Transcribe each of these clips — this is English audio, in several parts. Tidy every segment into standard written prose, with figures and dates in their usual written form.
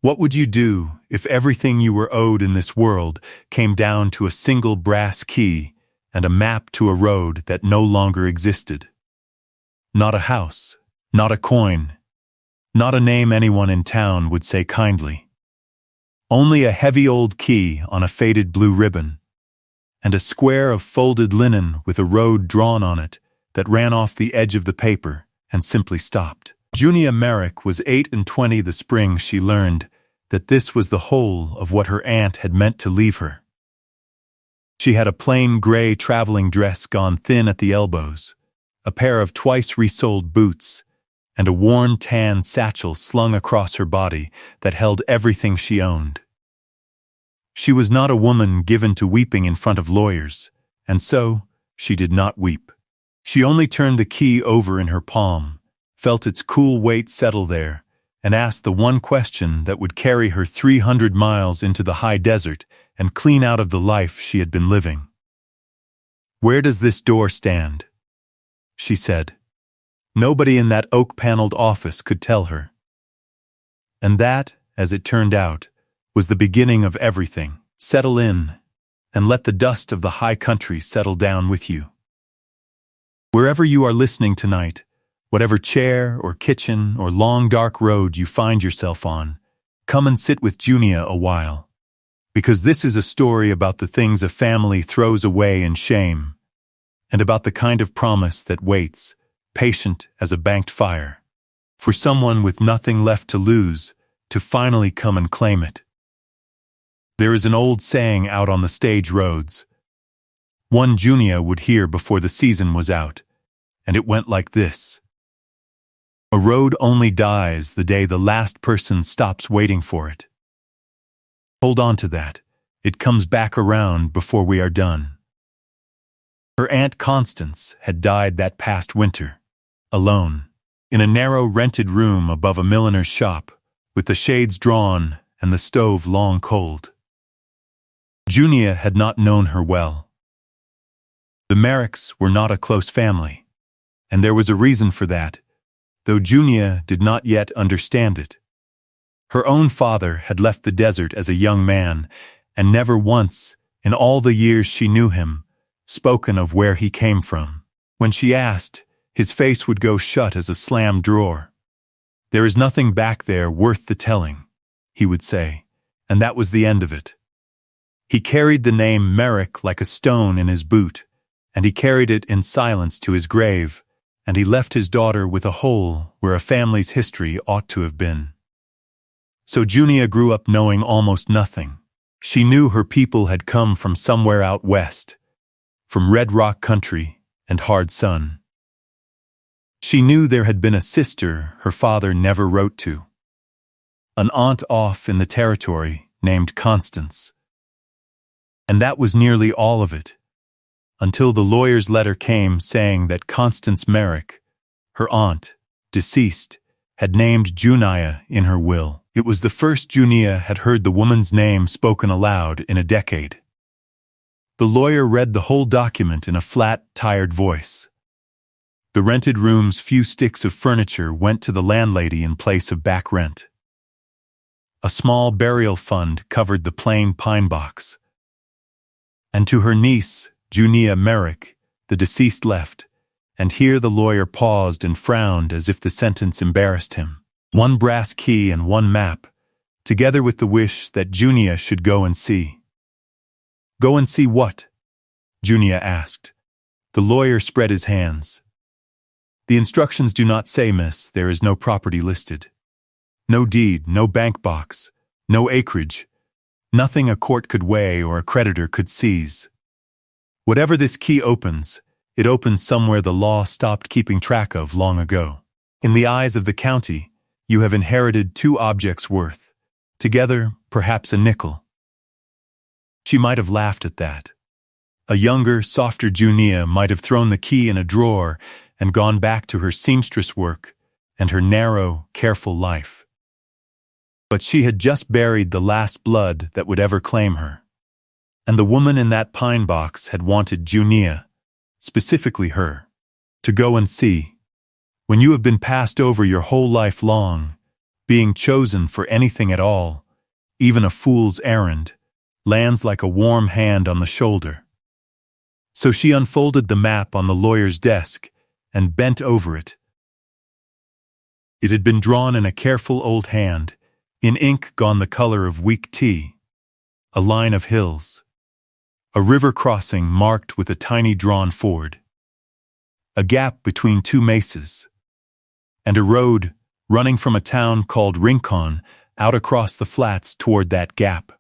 What would you do if everything you were owed in this world came down to a single brass key and a map to a road that no longer existed? Not a house, not a coin, not a name anyone in town would say kindly. Only a heavy old key on a faded blue ribbon, and a square of folded linen with a road drawn on it that ran off the edge of the paper and simply stopped. Junia Merrick was 28 the spring she learned that this was the whole of what her aunt had meant to leave her. She had a plain gray traveling dress gone thin at the elbows, a pair of twice resoled boots, and a worn tan satchel slung across her body that held everything she owned. She was not a woman given to weeping in front of lawyers, and so she did not weep. She only turned the key over in her palm, felt its cool weight settle there, and asked the one question that would carry her 300 miles into the high desert and clean out of the life she had been living. "Where does this door stand?" she said. Nobody in that oak-paneled office could tell her. And that, as it turned out, was the beginning of everything. Settle in, and let the dust of the high country settle down with you. Wherever you are listening tonight, whatever chair or kitchen or long dark road you find yourself on, come and sit with Junia a while. Because this is a story about the things a family throws away in shame, and about the kind of promise that waits, patient as a banked fire, for someone with nothing left to lose to finally come and claim it. There is an old saying out on the stage roads, one Junia would hear before the season was out, and it went like this: "A road only dies the day the last person stops waiting for it." Hold on to that. It comes back around before we are done. Her Aunt Constance had died that past winter, alone, in a narrow rented room above a milliner's shop, with the shades drawn and the stove long cold. Junia had not known her well. The Merricks were not a close family, and there was a reason for that, though Junia did not yet understand it. Her own father had left the desert as a young man, and never once, in all the years she knew him, spoken of where he came from. When she asked, his face would go shut as a slammed drawer. "There is nothing back there worth the telling," he would say, and that was the end of it. He carried the name Merrick like a stone in his boot, and he carried it in silence to his grave, and he left his daughter with a hole where a family's history ought to have been. So Junia grew up knowing almost nothing. She knew her people had come from somewhere out west, from Red Rock country and hard sun. She knew there had been a sister her father never wrote to, an aunt off in the territory named Constance. And that was nearly all of it, until the lawyer's letter came saying that Constance Merrick, her aunt, deceased, had named Junia in her will. It was the first Junia had heard the woman's name spoken aloud in a decade. The lawyer read the whole document in a flat, tired voice. The rented room's few sticks of furniture went to the landlady in place of back rent. A small burial fund covered the plain pine box. And to her niece, Junia Merrick, the deceased left, and here the lawyer paused and frowned as if the sentence embarrassed him. One brass key and one map, together with the wish that Junia should go and see. "Go and see what?" Junia asked. The lawyer spread his hands. "The instructions do not say, miss, there is no property listed. No deed, no bank box, no acreage, nothing a court could weigh or a creditor could seize. Whatever this key opens, it opens somewhere the law stopped keeping track of long ago. In the eyes of the county, you have inherited 2 objects worth, together perhaps a nickel." She might have laughed at that. A younger, softer Junia might have thrown the key in a drawer and gone back to her seamstress work and her narrow, careful life. But she had just buried the last blood that would ever claim her. And the woman in that pine box had wanted Junia, specifically her, to go and see. When you have been passed over your whole life long, being chosen for anything at all, even a fool's errand, lands like a warm hand on the shoulder. So she unfolded the map on the lawyer's desk and bent over it. It had been drawn in a careful old hand, in ink gone the color of weak tea. A line of hills. A river crossing marked with a tiny drawn ford. A gap between two mesas. And a road running from a town called Rincon out across the flats toward that gap,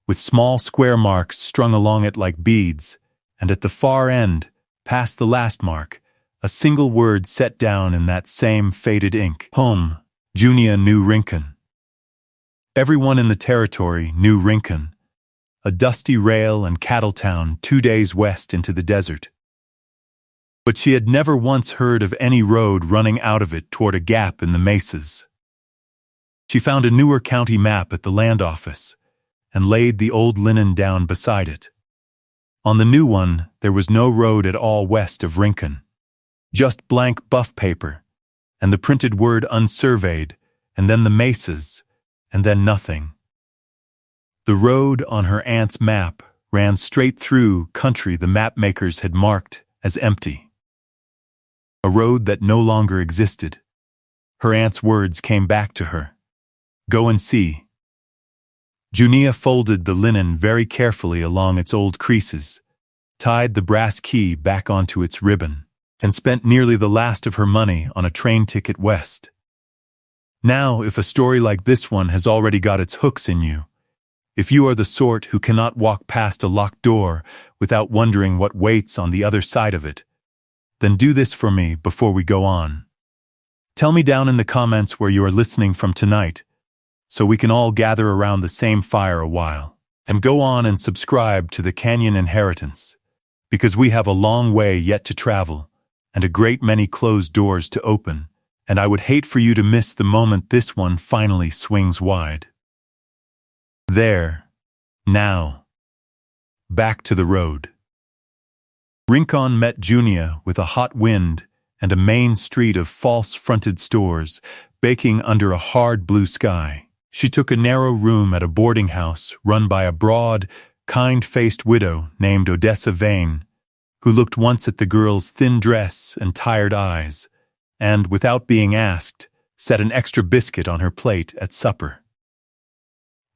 with small square marks strung along it like beads, and at the far end, past the last mark, a single word set down in that same faded ink. Home, Junia knew Rincon. Everyone in the territory knew Rincon, a dusty rail and cattle town 2 days west into the desert. But she had never once heard of any road running out of it toward a gap in the mesas. She found a newer county map at the land office and laid the old linen down beside it. On the new one, there was no road at all west of Rincon. Just blank buff paper, and the printed word unsurveyed, and then the mesas, and then nothing. The road on her aunt's map ran straight through country the mapmakers had marked as empty. A road that no longer existed. Her aunt's words came back to her. Go and see. Junia folded the linen very carefully along its old creases, tied the brass key back onto its ribbon, and spent nearly the last of her money on a train ticket west. Now, if a story like this one has already got its hooks in you, if you are the sort who cannot walk past a locked door without wondering what waits on the other side of it, then do this for me before we go on. Tell me down in the comments where you are listening from tonight, so we can all gather around the same fire a while, and go on and subscribe to the Canyon Inheritance, because we have a long way yet to travel, and a great many closed doors to open, and I would hate for you to miss the moment this one finally swings wide. There, now, back to the road. Rincon met Junia with a hot wind and a main street of false-fronted stores baking under a hard blue sky. She took a narrow room at a boarding house run by a broad, kind-faced widow named Odessa Vane, who looked once at the girl's thin dress and tired eyes, and, without being asked, set an extra biscuit on her plate at supper.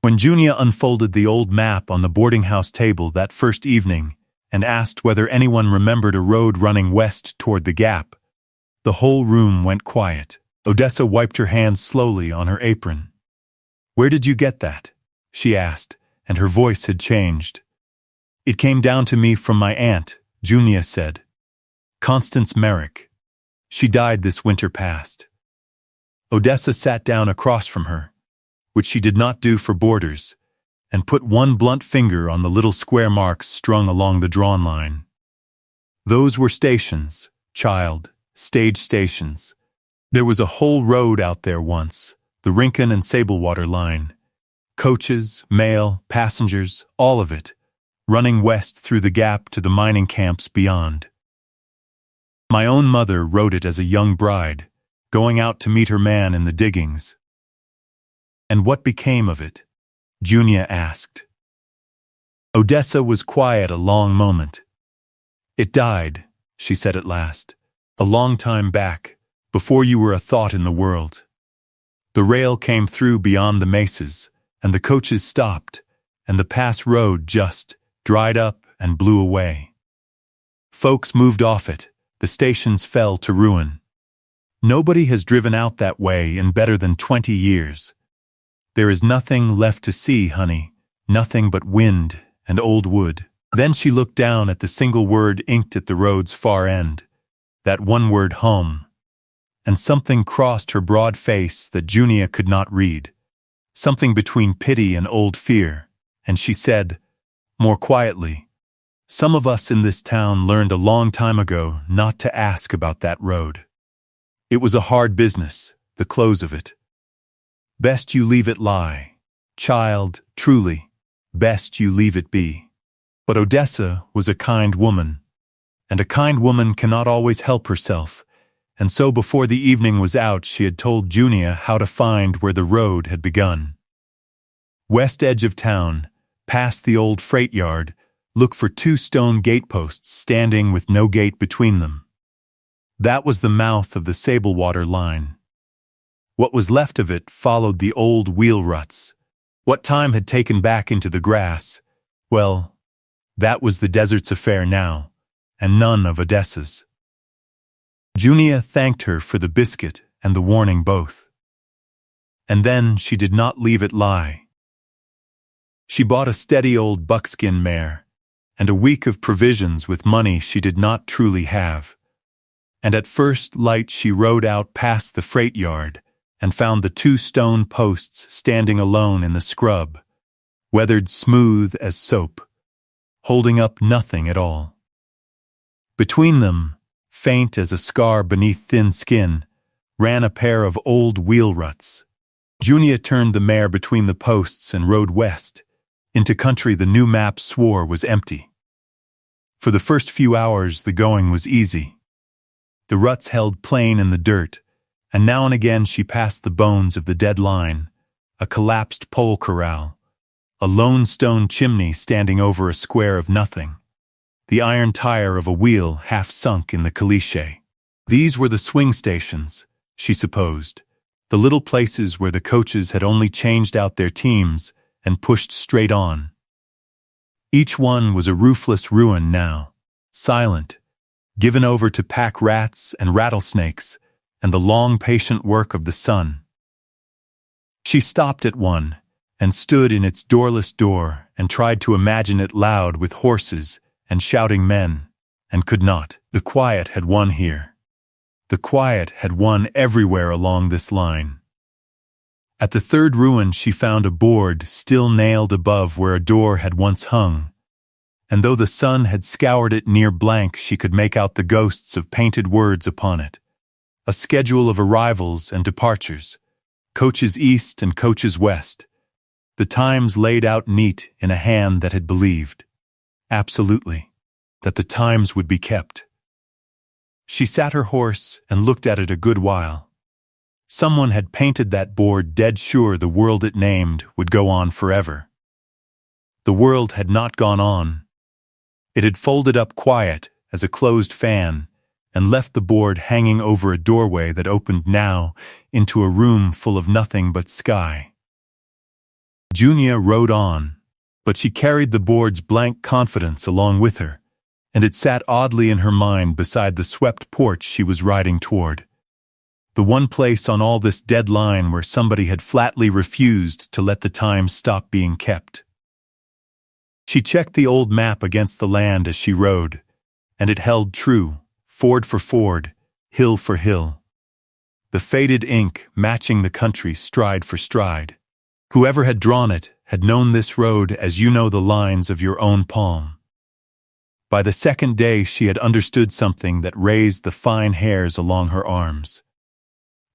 When Junia unfolded the old map on the boarding house table that first evening and asked whether anyone remembered a road running west toward the gap, the whole room went quiet. Odessa wiped her hands slowly on her apron. "Where did you get that?" she asked, and her voice had changed. "It came down to me from my aunt," Junia said. "Constance Merrick. She died this winter past." Odessa sat down across from her, which she did not do for boarders, and put one blunt finger on the little square marks strung along the drawn line. "Those were stations, child, stage stations. There was a whole road out there once, the Rincon and Sablewater line. Coaches, mail, passengers, all of it, running west through the gap to the mining camps beyond. My own mother rode it as a young bride, going out to meet her man in the diggings." "And what became of it?" Junia asked. Odessa was quiet a long moment. "It died," she said at last, "a long time back, before you were a thought in the world. The rail came through beyond the mesas, and the coaches stopped, and the pass road just dried up and blew away. Folks moved off it, the stations fell to ruin. Nobody has driven out that way in better than 20 years. There is nothing left to see, honey, nothing but wind and old wood." Then she looked down at the single word inked at the road's far end, that one word home, and something crossed her broad face that Junia could not read, something between pity and old fear, and she said, more quietly, "Some of us in this town learned a long time ago not to ask about that road. It was a hard business, the close of it. Best you leave it lie. Child, truly, best you leave it be." But Odessa was a kind woman, and a kind woman cannot always help herself, and so before the evening was out she had told Junia how to find where the road had begun. West edge of town, past the old freight yard, look for 2 stone gateposts standing with no gate between them. That was the mouth of the Sablewater line. What was left of it followed the old wheel ruts. What time had taken back into the grass, well, that was the desert's affair now, and none of Odessa's. Junia thanked her for the biscuit and the warning both. And then she did not leave it lie. She bought a steady old buckskin mare, and a week of provisions with money she did not truly have. And at first light she rode out past the freight yard and found the 2 stone posts standing alone in the scrub, weathered smooth as soap, holding up nothing at all. Between them, faint as a scar beneath thin skin, ran a pair of old wheel ruts. Junia turned the mare between the posts and rode west, into country the new map swore was empty. For the first few hours the going was easy. The ruts held plain in the dirt, and now and again she passed the bones of the dead line, a collapsed pole corral, a lone stone chimney standing over a square of nothing, the iron tire of a wheel half sunk in the caliche. These were the swing stations, she supposed, the little places where the coaches had only changed out their teams and pushed straight on. Each one was a roofless ruin now, silent, given over to pack rats and rattlesnakes and the long patient work of the sun. She stopped at one and stood in its doorless door and tried to imagine it loud with horses and shouting men, and could not. The quiet had won here. The quiet had won everywhere along this line. At the third ruin she found a board still nailed above where a door had once hung, and though the sun had scoured it near blank she could make out the ghosts of painted words upon it. A schedule of arrivals and departures, coaches east and coaches west, the times laid out neat in a hand that had believed, absolutely, that the times would be kept. She sat her horse and looked at it a good while. Someone had painted that board dead sure the world it named would go on forever. The world had not gone on. It had folded up quiet as a closed fan and left the board hanging over a doorway that opened now into a room full of nothing but sky. Junia rode on, but she carried the board's blank confidence along with her, and it sat oddly in her mind beside the swept porch she was riding toward. The one place on all this dead line where somebody had flatly refused to let the time stop being kept. She checked the old map against the land as she rode, and it held true, ford for ford, hill for hill. The faded ink matching the country stride for stride. Whoever had drawn it had known this road as you know the lines of your own palm. By the second day she had understood something that raised the fine hairs along her arms.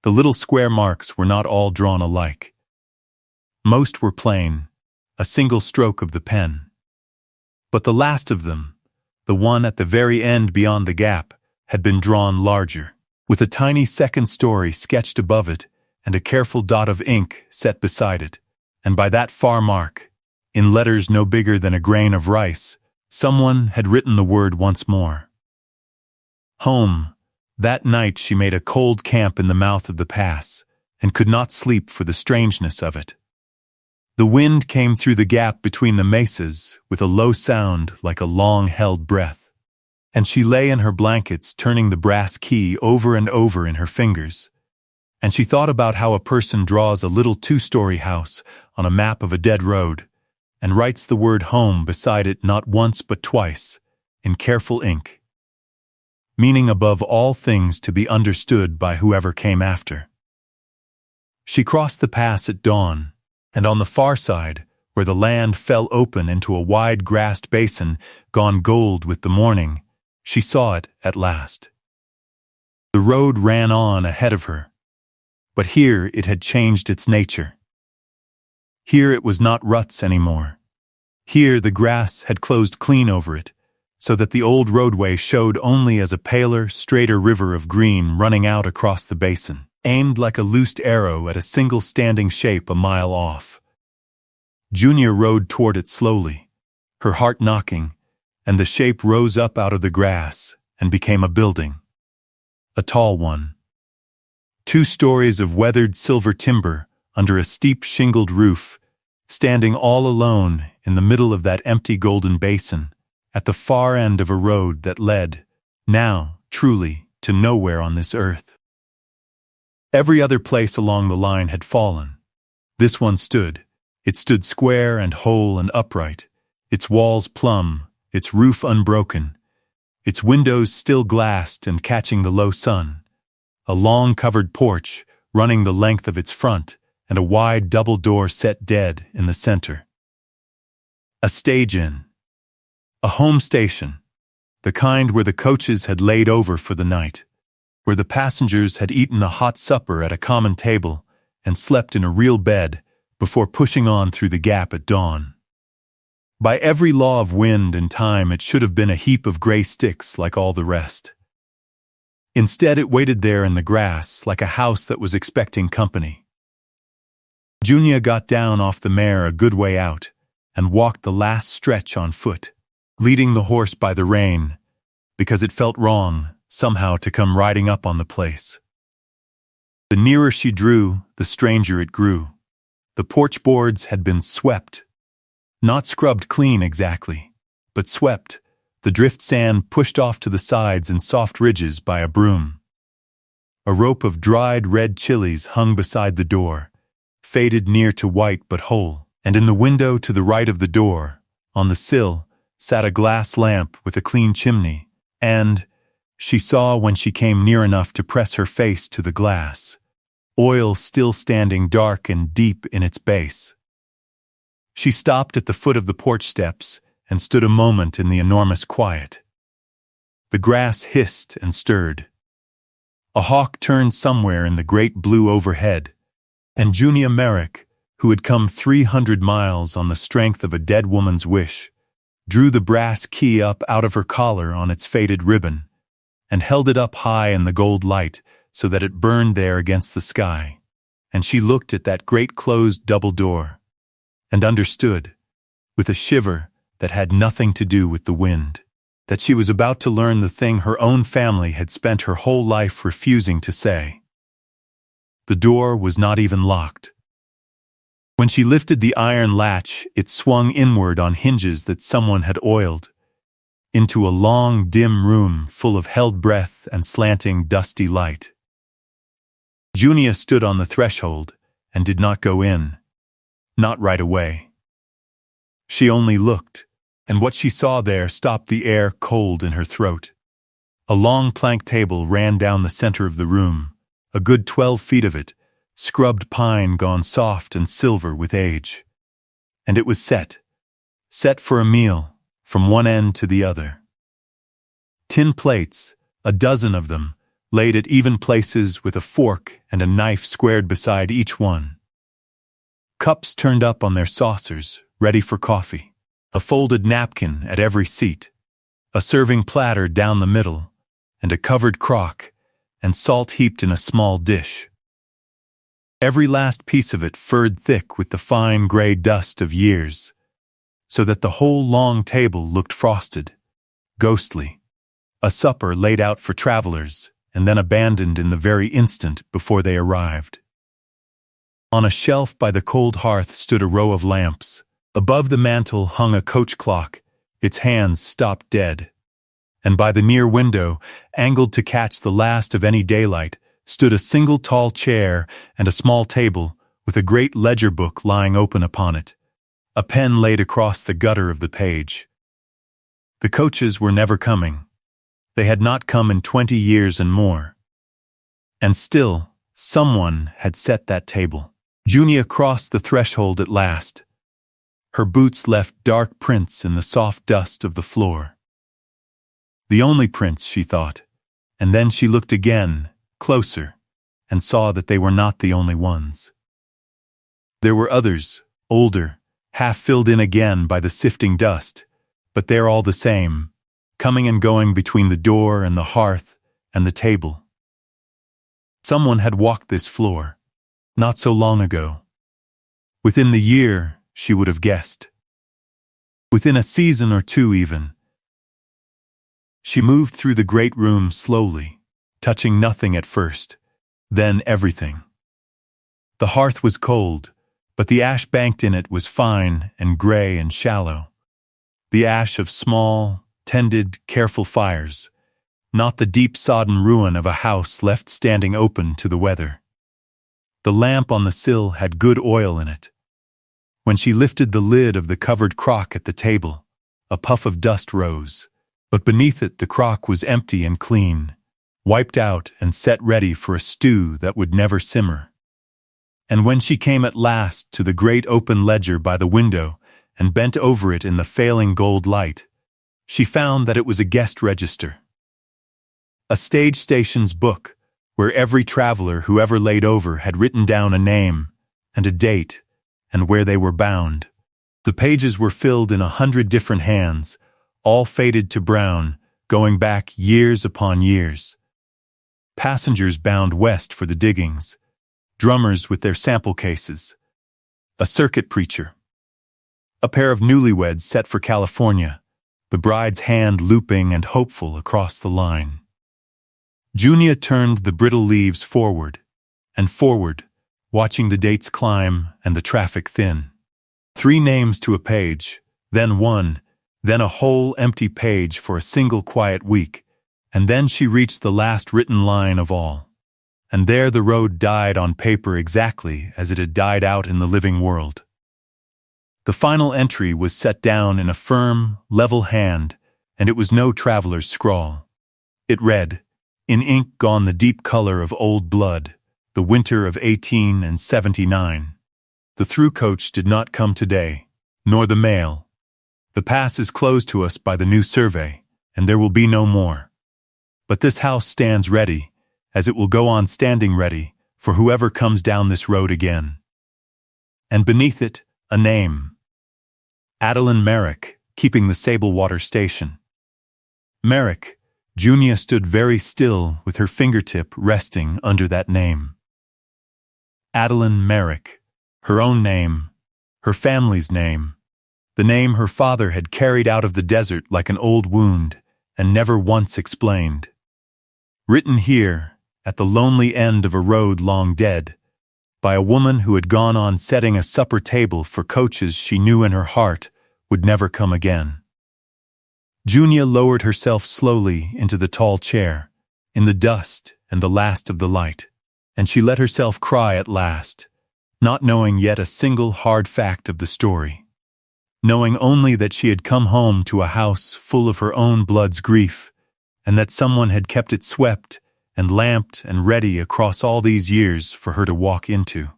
The little square marks were not all drawn alike. Most were plain, a single stroke of the pen. But the last of them, the one at the very end beyond the gap, had been drawn larger, with a tiny second story sketched above it and a careful dot of ink set beside it, and by that far mark, in letters no bigger than a grain of rice, someone had written the word once more. Home. That night she made a cold camp in the mouth of the pass, and could not sleep for the strangeness of it. The wind came through the gap between the mesas with a low sound like a long-held breath, and she lay in her blankets turning the brass key over and over in her fingers, and she thought about how a person draws a little 2-story house on a map of a dead road, and writes the word home beside it not once but twice, in careful ink, meaning above all things to be understood by whoever came after. She crossed the pass at dawn, and on the far side, where the land fell open into a wide grassed basin gone gold with the morning, she saw it at last. The road ran on ahead of her, but here it had changed its nature. Here it was not ruts anymore. Here the grass had closed clean over it, so that the old roadway showed only as a paler, straighter river of green running out across the basin, aimed like a loosed arrow at a single standing shape a mile off. Junia rode toward it slowly, her heart knocking, and the shape rose up out of the grass and became a building. A tall one. 2 stories of weathered silver timber under a steep shingled roof, standing all alone in the middle of that empty golden basin, at the far end of a road that led, now, truly, to nowhere on this earth. Every other place along the line had fallen. This one stood. It stood square and whole and upright, its walls plumb, its roof unbroken, its windows still glassed and catching the low sun, a long covered porch running the length of its front, and a wide double door set dead in the center. A stage inn. A home station, the kind where the coaches had laid over for the night, where the passengers had eaten a hot supper at a common table and slept in a real bed before pushing on through the gap at dawn. By every law of wind and time, it should have been a heap of gray sticks like all the rest. Instead, it waited there in the grass like a house that was expecting company. Junia got down off the mare a good way out and walked the last stretch on foot, leading the horse by the rein, because it felt wrong, somehow, to come riding up on the place. The nearer she drew, the stranger it grew. The porch boards had been swept. Not scrubbed clean exactly, but swept, the drift sand pushed off to the sides in soft ridges by a broom. A rope of dried red chilies hung beside the door, faded near to white but whole, and in the window to the right of the door, on the sill, sat a glass lamp with a clean chimney, and, she saw when she came near enough to press her face to the glass, oil still standing dark and deep in its base. She stopped at the foot of the porch steps and stood a moment in the enormous quiet. The grass hissed and stirred. A hawk turned somewhere in the great blue overhead, and Junia Merrick, who had come 300 miles on the strength of a dead woman's wish, drew the brass key up out of her collar on its faded ribbon, and held it up high in the gold light so that it burned there against the sky, and she looked at that great closed double door, and understood, with a shiver that had nothing to do with the wind, that she was about to learn the thing her own family had spent her whole life refusing to say. The door was not even locked. When she lifted the iron latch, it swung inward on hinges that someone had oiled, into a long, dim room full of held breath and slanting, dusty light. Junia stood on the threshold and did not go in, not right away. She only looked, and what she saw there stopped the air cold in her throat. A long plank table ran down the center of the room, a good 12 feet of it, scrubbed pine gone soft and silver with age. And it was set for a meal, from one end to the other. Tin plates, a dozen of them, laid at even places with a fork and a knife squared beside each one. Cups turned up on their saucers, ready for coffee. A folded napkin at every seat, a serving platter down the middle, and a covered crock, and salt heaped in a small dish. Every last piece of it furred thick with the fine gray dust of years, so that the whole long table looked frosted, ghostly, a supper laid out for travelers and then abandoned in the very instant before they arrived. On a shelf by the cold hearth stood a row of lamps. Above the mantel hung a coach clock, its hands stopped dead. And by the near window, angled to catch the last of any daylight, stood a single tall chair and a small table with a great ledger book lying open upon it, a pen laid across the gutter of the page. The coaches were never coming. They had not come in 20 years and more. And still, someone had set that table. Junia crossed the threshold at last. Her boots left dark prints in the soft dust of the floor. The only prints, she thought, and then she looked again, closer, and saw that they were not the only ones. There were others, older, half filled in again by the sifting dust, but they're all the same, coming and going between the door and the hearth and the table. Someone had walked this floor, not so long ago. Within the year, she would have guessed. Within a season or two even. She moved through the great room slowly, touching nothing at first, then everything. The hearth was cold, but the ash banked in it was fine and gray and shallow. The ash of small, tended, careful fires, not the deep sodden ruin of a house left standing open to the weather. The lamp on the sill had good oil in it. When she lifted the lid of the covered crock at the table, a puff of dust rose, but beneath it the crock was empty and clean, wiped out and set ready for a stew that would never simmer. And when she came at last to the great open ledger by the window and bent over it in the failing gold light, she found that it was a guest register. A stage station's book, where every traveler who ever laid over had written down a name and a date and where they were bound. The pages were filled in 100 different hands, all faded to brown, going back years upon years. Passengers bound west for the diggings, drummers with their sample cases, a circuit preacher, a pair of newlyweds set for California, the bride's hand looping and hopeful across the line. Junia turned the brittle leaves forward and forward, watching the dates climb and the traffic thin. 3 names to a page, then one, then a whole empty page for a single quiet week, and then she reached the last written line of all. And there the road died on paper exactly as it had died out in the living world. The final entry was set down in a firm, level hand, and it was no traveler's scrawl. It read, in ink gone the deep color of old blood, the winter of 1879. The through coach did not come today, nor the mail. The pass is closed to us by the new survey, and there will be no more. But this house stands ready, as it will go on standing ready, for whoever comes down this road again. And beneath it, a name. Adeline Merrick, keeping the Sablewater station. Merrick. Junia stood very still with her fingertip resting under that name. Adeline Merrick, her own name, her family's name, the name her father had carried out of the desert like an old wound and never once explained. Written here, at the lonely end of a road long dead, by a woman who had gone on setting a supper table for coaches she knew in her heart would never come again. Junia lowered herself slowly into the tall chair, in the dust and the last of the light, and she let herself cry at last, not knowing yet a single hard fact of the story, knowing only that she had come home to a house full of her own blood's grief, and that someone had kept it swept and lamped and ready across all these years for her to walk into.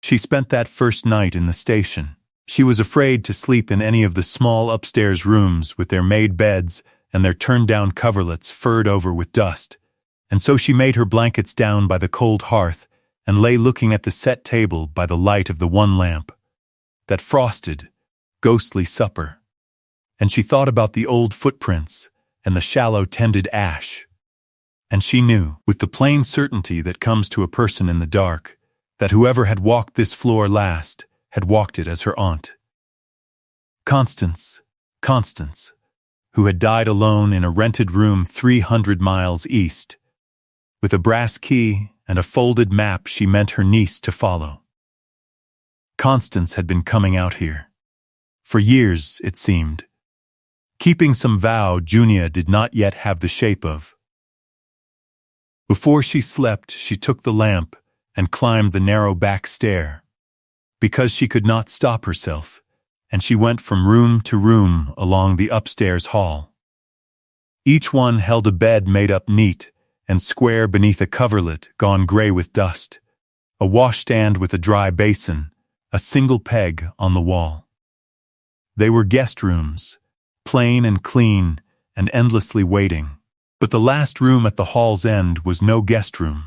She spent that first night in the station. She was afraid to sleep in any of the small upstairs rooms with their made beds and their turned-down coverlets furred over with dust, and so she made her blankets down by the cold hearth and lay looking at the set table by the light of the one lamp, that frosted, ghostly supper. And she thought about the old footprints and the shallow tended ash. And she knew, with the plain certainty that comes to a person in the dark, that whoever had walked this floor last had walked it as her aunt. Constance, who had died alone in a rented room 300 miles east. With a brass key and a folded map she meant her niece to follow. Constance had been coming out here. For years, it seemed. Keeping some vow Junia did not yet have the shape of. Before she slept, she took the lamp and climbed the narrow back stair, because she could not stop herself, and she went from room to room along the upstairs hall. Each one held a bed made up neat and square beneath a coverlet gone gray with dust, a washstand with a dry basin, a single peg on the wall. They were guest rooms, plain and clean and endlessly waiting. But the last room at the hall's end was no guest room.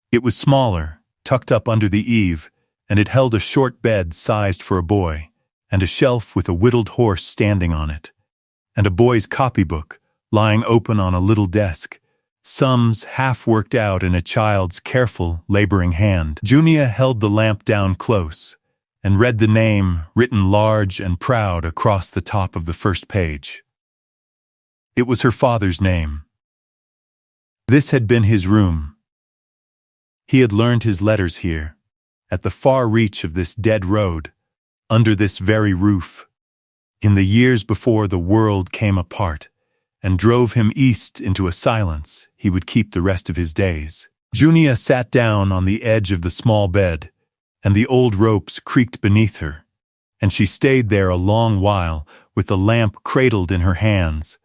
It was smaller, tucked up under the eave, and it held a short bed sized for a boy, and a shelf with a whittled horse standing on it, and a boy's copybook lying open on a little desk, sums half worked out in a child's careful, laboring hand. Junia held the lamp down close and read the name written large and proud across the top of the first page. It was her father's name. This had been his room. He had learned his letters here, at the far reach of this dead road, under this very roof, in the years before the world came apart and drove him east into a silence he would keep the rest of his days. Junia sat down on the edge of the small bed, and the old ropes creaked beneath her, and she stayed there a long while with the lamp cradled in her hands,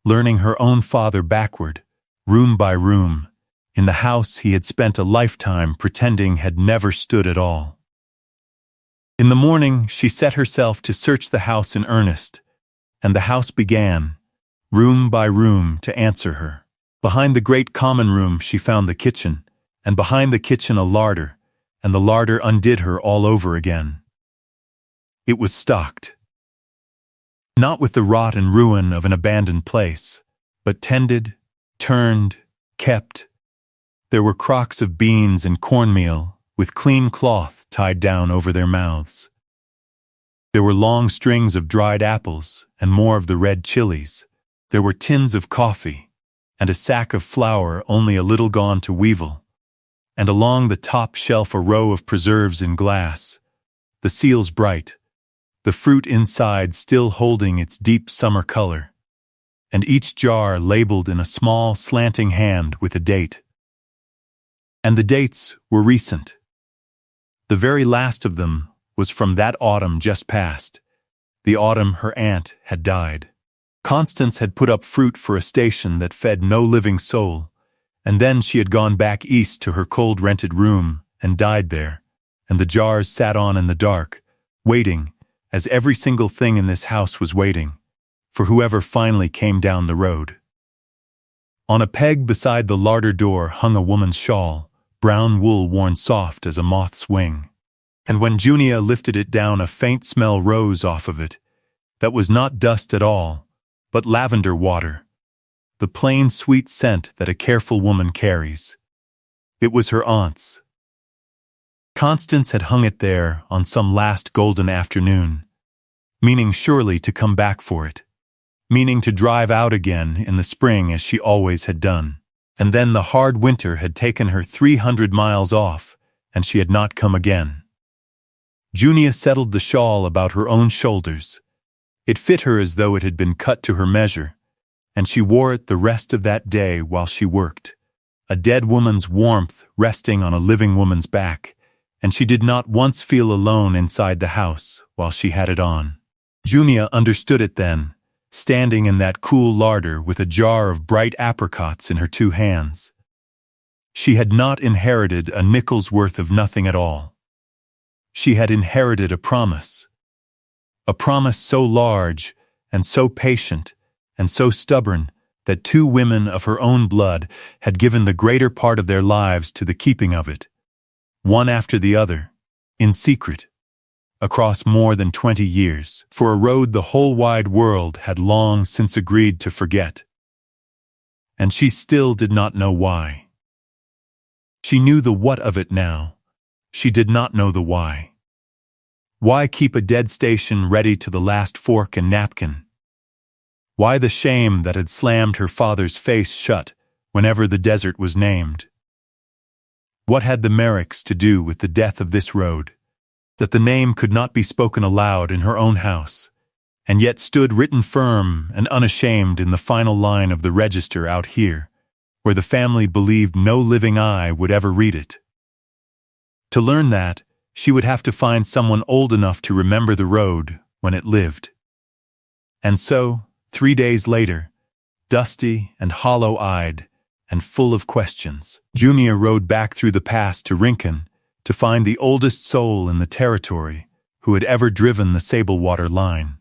learning her own father backward, room by room, in the house he had spent a lifetime pretending had never stood at all. In the morning, she set herself to search the house in earnest, and the house began, room by room, to answer her. Behind the great common room she found the kitchen, and behind the kitchen a larder, and the larder undid her all over again. It was stocked. Not with the rot and ruin of an abandoned place, but tended, turned, kept. There were crocks of beans and cornmeal, with clean cloth tied down over their mouths. There were long strings of dried apples and more of the red chilies. There were tins of coffee, and a sack of flour only a little gone to weevil, and along the top shelf a row of preserves in glass, the seals bright, the fruit inside still holding its deep summer color, and each jar labeled in a small slanting hand with a date. And the dates were recent. The very last of them was from that autumn just past, the autumn her aunt had died. Constance had put up fruit for a station that fed no living soul, and then she had gone back east to her cold rented room and died there, and the jars sat on in the dark, waiting, as every single thing in this house was waiting, for whoever finally came down the road. On a peg beside the larder door hung a woman's shawl, brown wool worn soft as a moth's wing, and when Junia lifted it down a faint smell rose off of it, that was not dust at all, but lavender water, the plain sweet scent that a careful woman carries. It was her aunt's. Constance had hung it there on some last golden afternoon, meaning surely to come back for it, meaning to drive out again in the spring as she always had done. And then the hard winter had taken her 300 miles off, and she had not come again. Junia settled the shawl about her own shoulders. It fit her as though it had been cut to her measure, and she wore it the rest of that day while she worked, a dead woman's warmth resting on a living woman's back, and she did not once feel alone inside the house while she had it on. Junia understood it then, standing in that cool larder with a jar of bright apricots in her two hands. She had not inherited a nickel's worth of nothing at all. She had inherited a promise so large and so patient and so stubborn that two women of her own blood had given the greater part of their lives to the keeping of it, one after the other, in secret, across more than 20 years, for a road the whole wide world had long since agreed to forget. And she still did not know why. She knew the what of it now. She did not know the why. Why keep a dead station ready to the last fork and napkin? Why the shame that had slammed her father's face shut whenever the desert was named? What had the Merricks to do with the death of this road, that the name could not be spoken aloud in her own house, and yet stood written firm and unashamed in the final line of the register out here, where the family believed no living eye would ever read it? To learn that, she would have to find someone old enough to remember the road when it lived. And so, 3 days later, dusty and hollow-eyed and full of questions, Junia rode back through the pass to Rincon to find the oldest soul in the territory who had ever driven the Sablewater line.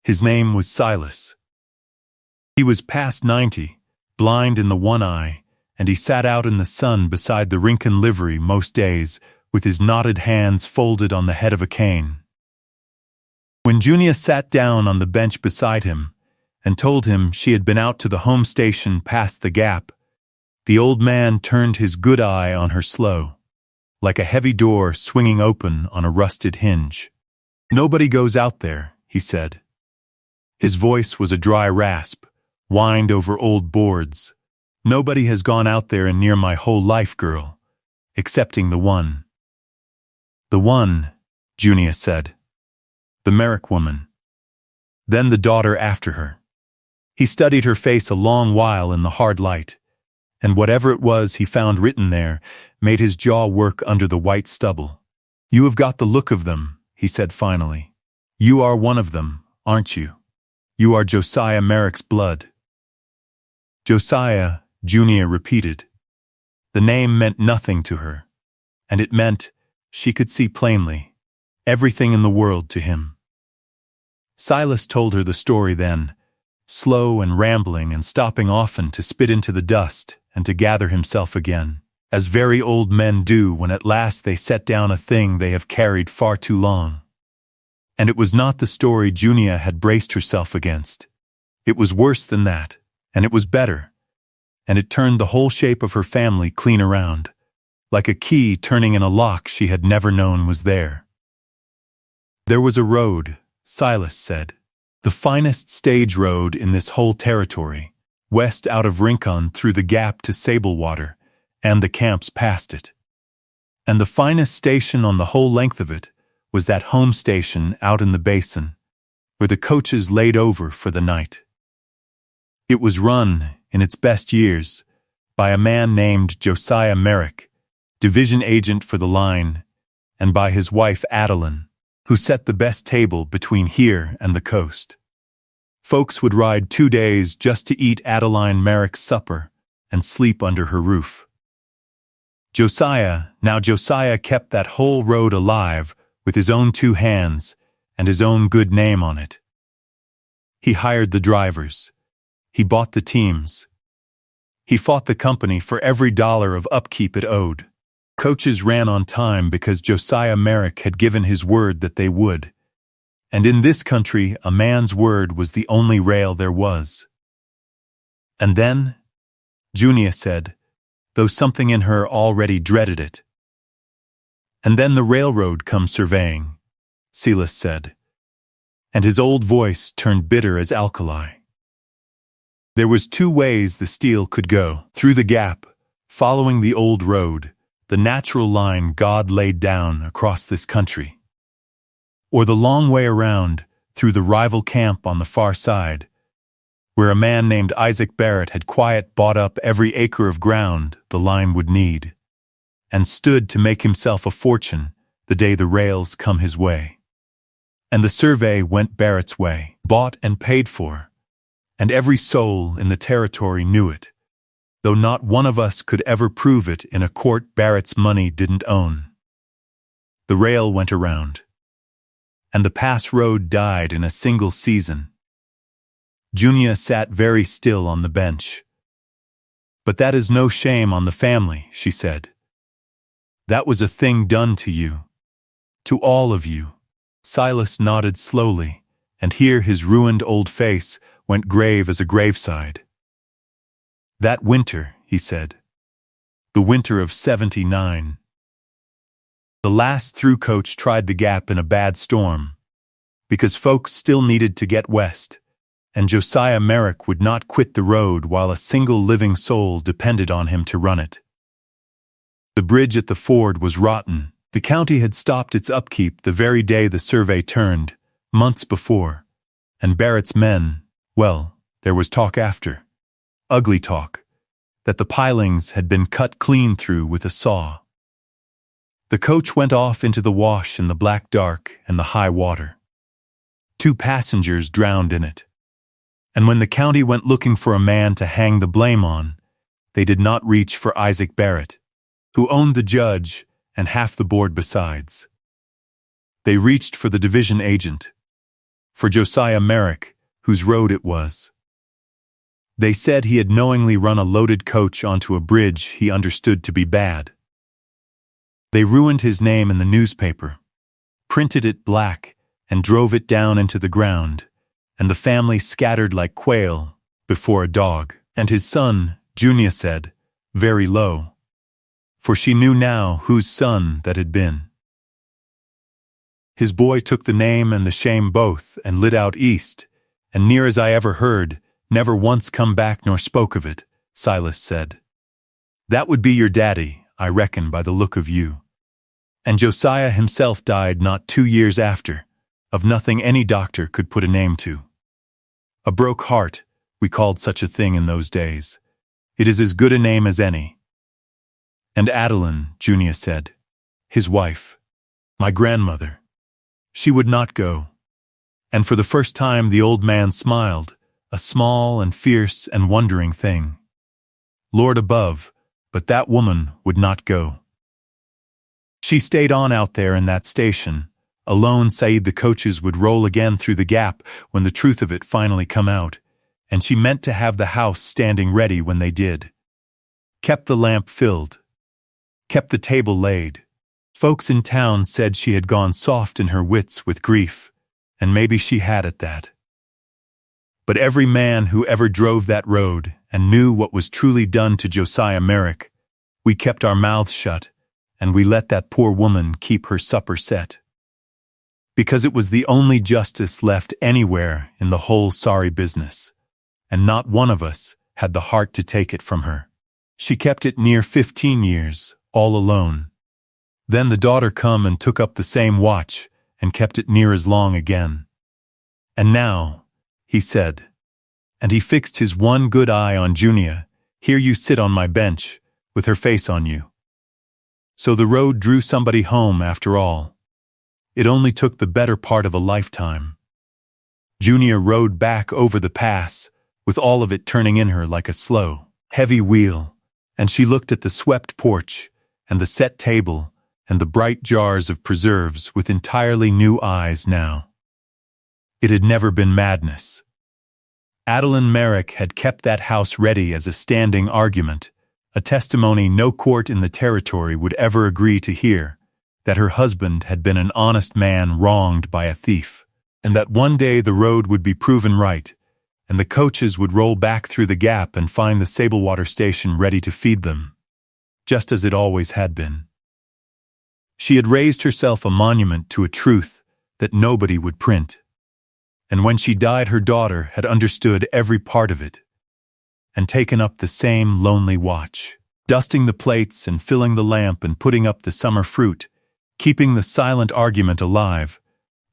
His name was Silas. He was past 90, blind in the one eye, and he sat out in the sun beside the Rincon livery most days with his knotted hands folded on the head of a cane. When Junia sat down on the bench beside him and told him she had been out to the home station past the gap, the old man turned his good eye on her slow, like a heavy door swinging open on a rusted hinge. "Nobody goes out there," he said. His voice was a dry rasp, whined over old boards. "Nobody has gone out there in near my whole life, girl, excepting the one." "The one," Junia said. "The Merrick woman." Then the daughter after her. He studied her face a long while in the hard light, and whatever it was he found written there made his jaw work under the white stubble. "You have got the look of them," he said finally. "You are one of them, aren't you? You are Josiah Merrick's blood." "Josiah," Junia repeated. The name meant nothing to her, and it meant, she could see plainly, everything in the world to him. Silas told her the story then, slow and rambling and stopping often to spit into the dust and to gather himself again, as very old men do when at last they set down a thing they have carried far too long. And it was not the story Junia had braced herself against. It was worse than that, and it was better, and it turned the whole shape of her family clean around, like a key turning in a lock she had never known was there. There was a road, Silas said, the finest stage road in this whole territory, west out of Rincon through the gap to Sablewater, and the camps past it. And the finest station on the whole length of it was that home station out in the basin, where the coaches laid over for the night. It was run, in its best years, by a man named Josiah Merrick, division agent for the line, and by his wife Adeline, who set the best table between here and the coast. Folks would ride 2 days just to eat Adeline Merrick's supper and sleep under her roof. Josiah kept that whole road alive with his own 2 hands and his own good name on it. He hired the drivers. He bought the teams. He fought the company for every dollar of upkeep it owed. Coaches ran on time because Josiah Merrick had given his word that they would. And in this country, a man's word was the only rail there was. And then, Junia said, though something in her already dreaded it. And then the railroad comes surveying, Silas said, and his old voice turned bitter as alkali. There was 2 ways the steel could go, through the gap, following the old road, the natural line God laid down across this country, or the long way around, through the rival camp on the far side, where a man named Isaac Barrett had quiet bought up every acre of ground the line would need, and stood to make himself a fortune the day the rails come his way. And the survey went Barrett's way, bought and paid for, and every soul in the territory knew it, though not one of us could ever prove it in a court Barrett's money didn't own. The rail went around, and the pass road died in a single season. Junia sat very still on the bench. "But that is no shame on the family," she said. "That was a thing done to you. To all of you." Silas nodded slowly, and here his ruined old face went grave as a graveside. "That winter," he said. "The winter of '79. The last through coach tried the gap in a bad storm, because folks still needed to get west, and Josiah Merrick would not quit the road while a single living soul depended on him to run it. The bridge at the ford was rotten. The county had stopped its upkeep the very day the survey turned, months before, and Barrett's men, well, there was talk after. Ugly talk, that the pilings had been cut clean through with a saw. The coach went off into the wash in the black dark and the high water. 2 passengers drowned in it. And when the county went looking for a man to hang the blame on, they did not reach for Isaac Barrett, who owned the judge and half the board besides. They reached for the division agent, for Josiah Merrick, whose road it was. They said he had knowingly run a loaded coach onto a bridge he understood to be bad. They ruined his name in the newspaper, printed it black, and drove it down into the ground, and the family scattered like quail before a dog. And his son, Junia, said, very low, for she knew now whose son that had been. His boy took the name and the shame both, and lit out east, and near as I ever heard, never once come back nor spoke of it, Silas said. That would be your daddy, I reckon, by the look of you. And Josiah himself died not 2 years after, of nothing any doctor could put a name to. A broke heart, we called such a thing in those days. It is as good a name as any. And Adeline, Junia said, his wife, my grandmother. She would not go. And for the first time the old man smiled, a small and fierce and wondering thing. Lord above, but that woman would not go. She stayed on out there in that station. Alone Said the coaches would roll again through the gap when the truth of it finally come out, and she meant to have the house standing ready when they did. Kept the lamp filled. Kept the table laid. Folks in town said she had gone soft in her wits with grief, and maybe she had at that. But every man who ever drove that road and knew what was truly done to Josiah Merrick, we kept our mouths shut, and we let that poor woman keep her supper set. Because it was the only justice left anywhere in the whole sorry business, and not one of us had the heart to take it from her. She kept it near 15 years, all alone. Then the daughter come and took up the same watch, and kept it near as long again. And now, he said, and he fixed his one good eye on Junia, here you sit on my bench, with her face on you. So the road drew somebody home after all. It only took the better part of a lifetime. Junia rode back over the pass, with all of it turning in her like a slow, heavy wheel, and she looked at the swept porch, and the set table, and the bright jars of preserves with entirely new eyes now. It had never been madness. Adeline Merrick had kept that house ready as a standing argument, a testimony no court in the territory would ever agree to hear, that her husband had been an honest man wronged by a thief, and that one day the road would be proven right, and the coaches would roll back through the gap and find the Sablewater station ready to feed them, just as it always had been. She had raised herself a monument to a truth that nobody would print, and when she died her daughter had understood every part of it, and taken up the same lonely watch, dusting the plates and filling the lamp and putting up the summer fruit, keeping the silent argument alive,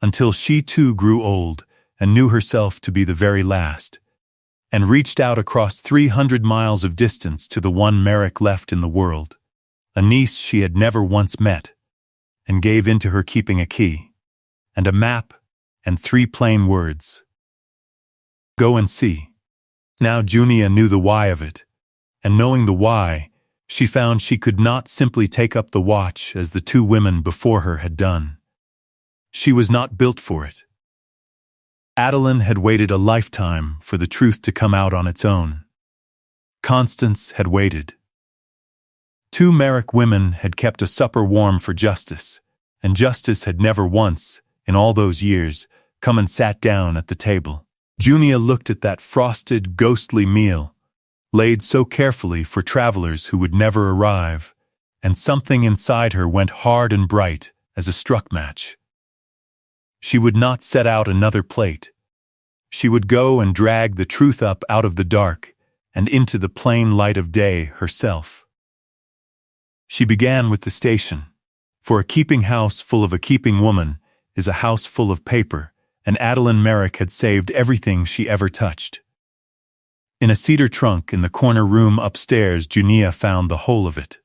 until she too grew old and knew herself to be the very last, and reached out across 300 miles of distance to the one Merrick left in the world, a niece she had never once met, and gave into her keeping a key, and a map, and 3 plain words. Go and see. Now Junia knew the why of it, and knowing the why, she found she could not simply take up the watch as the 2 women before her had done. She was not built for it. Adeline had waited a lifetime for the truth to come out on its own. Constance had waited. 2 Merrick women had kept a supper warm for Justice, and Justice had never once, in all those years, come and sat down at the table. Junia looked at that frosted, ghostly meal, laid so carefully for travelers who would never arrive, and something inside her went hard and bright as a struck match. She would not set out another plate. She would go and drag the truth up out of the dark and into the plain light of day herself. She began with the station, for a keeping house full of a keeping woman is a house full of paper, and Adeline Merrick had saved everything she ever touched. In a cedar trunk in the corner room upstairs, Junia found the whole of it.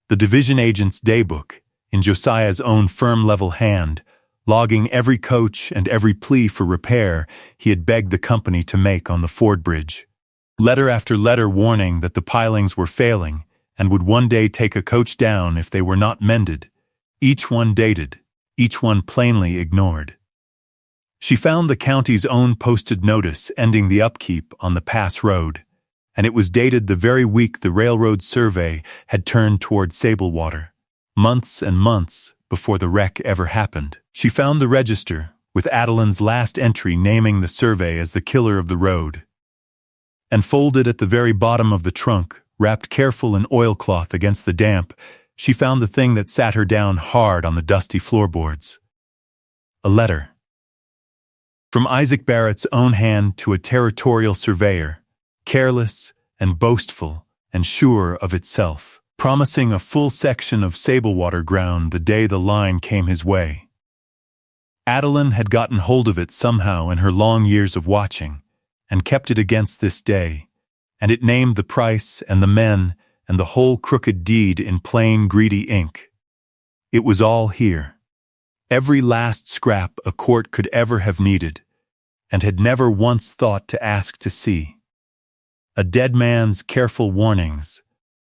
The division agent's daybook, in Josiah's own firm level hand, logging every coach and every plea for repair he had begged the company to make on the Ford Bridge. Letter after letter warning that the pilings were failing and would one day take a coach down if they were not mended, each one dated, each one plainly ignored. She found the county's own posted notice ending the upkeep on the Pass Road, and it was dated the very week the railroad survey had turned toward Sablewater, months and months before the wreck ever happened. She found the register, with Adeline's last entry naming the survey as the killer of the road. And folded at the very bottom of the trunk, wrapped careful in oilcloth against the damp, she found the thing that sat her down hard on the dusty floorboards. A letter. From Isaac Barrett's own hand to a territorial surveyor, careless and boastful and sure of itself, promising a full section of Sablewater ground the day the line came his way. Adeline had gotten hold of it somehow in her long years of watching, and kept it against this day, and it named the price and the men and the whole crooked deed in plain, greedy ink. It was all here. Every last scrap a court could ever have needed, and had never once thought to ask to see. A dead man's careful warnings,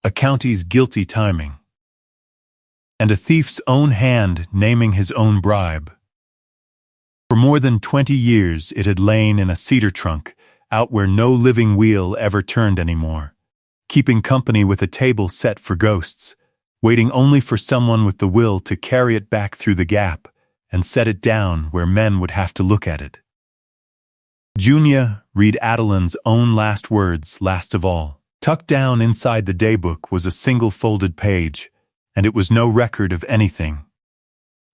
a county's guilty timing, and a thief's own hand naming his own bribe. For more than 20 years it had lain in a cedar trunk, out where no living wheel ever turned anymore, keeping company with a table set for ghosts, waiting only for someone with the will to carry it back through the gap and set it down where men would have to look at it. Junia, read Adeline's own last words last of all. Tucked down inside the daybook was a single folded page, and it was no record of anything.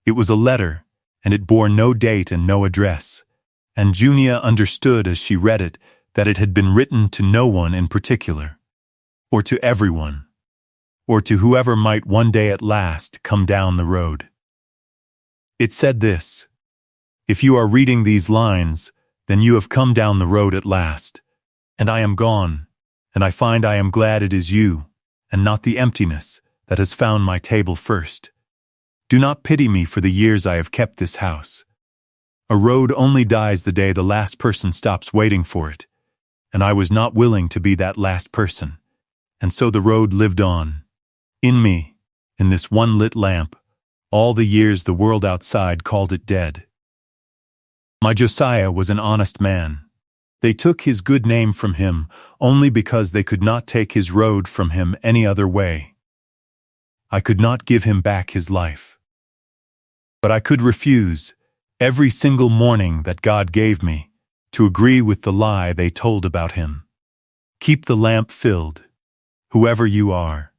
It was a letter, and it bore no date and no address, and Junia understood as she read it that it had been written to no one in particular, or to everyone, or to whoever might one day at last come down the road. It said this: "If you are reading these lines, then you have come down the road at last, and I am gone, and I find I am glad it is you, and not the emptiness, that has found my table first. Do not pity me for the years I have kept this house. A road only dies the day the last person stops waiting for it, and I was not willing to be that last person, and so the road lived on, in me, in this one lit lamp, all the years the world outside called it dead. My Josiah was an honest man. They took his good name from him only because they could not take his road from him any other way. I could not give him back his life. But I could refuse, every single morning that God gave me, to agree with the lie they told about him. Keep the lamp filled, whoever you are.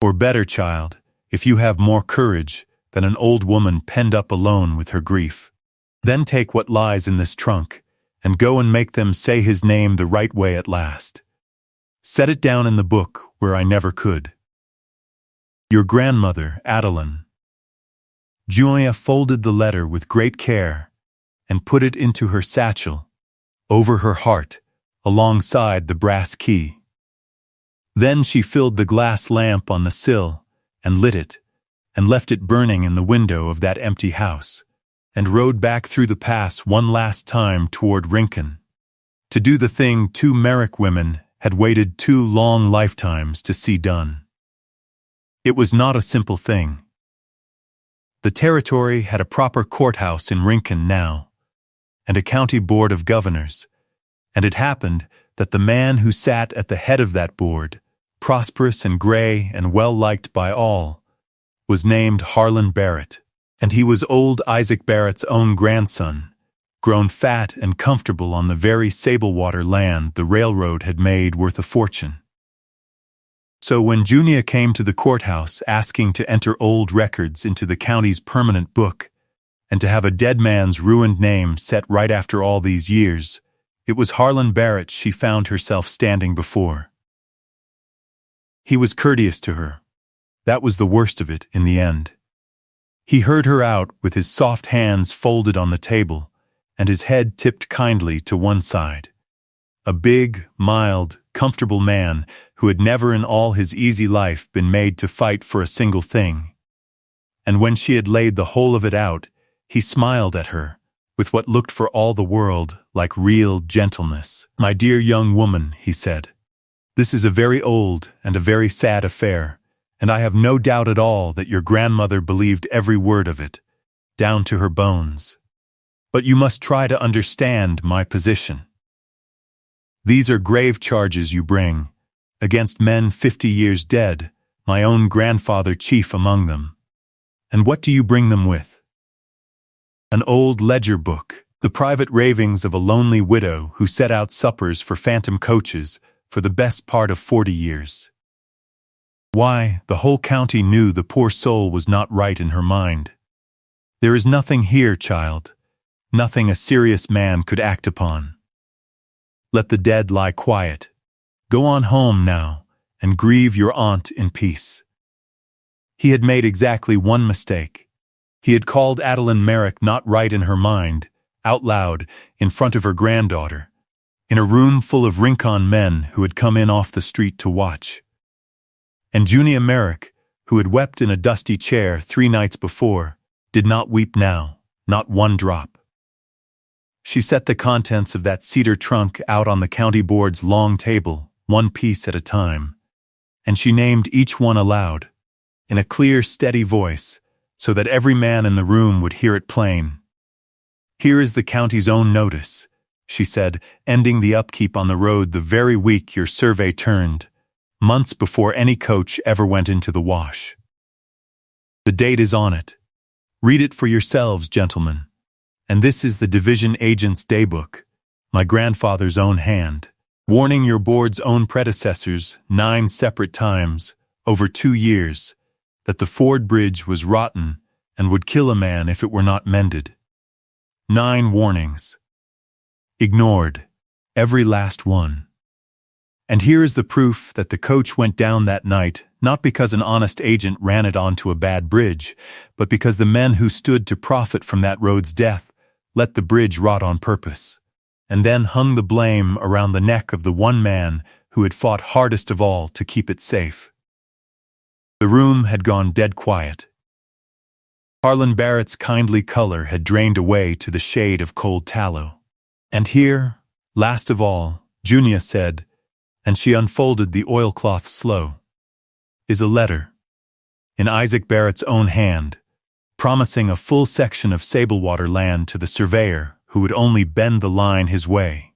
Or better, child, if you have more courage than an old woman penned up alone with her grief, then take what lies in this trunk and go and make them say his name the right way at last. Set it down in the book where I never could. Your grandmother, Adeline." Junia folded the letter with great care and put it into her satchel, over her heart, alongside the brass key. Then she filled the glass lamp on the sill and lit it, and left it burning in the window of that empty house, and rode back through the pass one last time toward Rincon, to do the thing two Merrick women had waited 2 long lifetimes to see done. It was not a simple thing. The territory had a proper courthouse in Rincon now, and a county board of governors, and it happened that the man who sat at the head of that board, prosperous and gray and well-liked by all, was named Harlan Barrett, and he was old Isaac Barrett's own grandson, grown fat and comfortable on the very Sablewater land the railroad had made worth a fortune. So when Junia came to the courthouse asking to enter old records into the county's permanent book, and to have a dead man's ruined name set right after all these years, it was Harlan Barrett she found herself standing before. He was courteous to her. That was the worst of it in the end. He heard her out with his soft hands folded on the table and his head tipped kindly to one side. A big, mild, comfortable man who had never in all his easy life been made to fight for a single thing. And when she had laid the whole of it out, he smiled at her with what looked for all the world like real gentleness. "My dear young woman," he said, "this is a very old and a very sad affair, and I have no doubt at all that your grandmother believed every word of it, down to her bones. But you must try to understand my position. These are grave charges you bring, against men 50 years dead, my own grandfather chief among them. And what do you bring them with? An old ledger book, the private ravings of a lonely widow who set out suppers for phantom coaches for the best part of 40 years. Why, the whole county knew the poor soul was not right in her mind. There is nothing here, child, nothing a serious man could act upon. Let the dead lie quiet. Go on home now, and grieve your aunt in peace. He had made exactly one mistake. He had called Adeline Merrick not right in her mind, out loud, in front of her granddaughter, in a room full of Rincon men who had come in off the street to watch. And Junia Merrick, who had wept in a dusty chair 3 nights before, did not weep now, not one drop. She set the contents of that cedar trunk out on the county board's long table, one piece at a time, and she named each one aloud, in a clear, steady voice, so that every man in the room would hear it plain. Here is the county's own notice, she said, ending the upkeep on the road the very week your survey turned, months before any coach ever went into the wash. The date is on it. Read it for yourselves, gentlemen. And this is the division agent's daybook, my grandfather's own hand, warning your board's own predecessors 9 separate times, over 2 years, that the Ford Bridge was rotten and would kill a man if it were not mended. 9 warnings. Ignored, every last one. And here is the proof that the coach went down that night, not because an honest agent ran it onto a bad bridge, but because the men who stood to profit from that road's death let the bridge rot on purpose, and then hung the blame around the neck of the one man who had fought hardest of all to keep it safe. The room had gone dead quiet. Harlan Barrett's kindly color had drained away to the shade of cold tallow. And here, last of all, Junia said, and she unfolded the oilcloth slow, is a letter, in Isaac Barrett's own hand, promising a full section of Sablewater land to the surveyor who would only bend the line his way.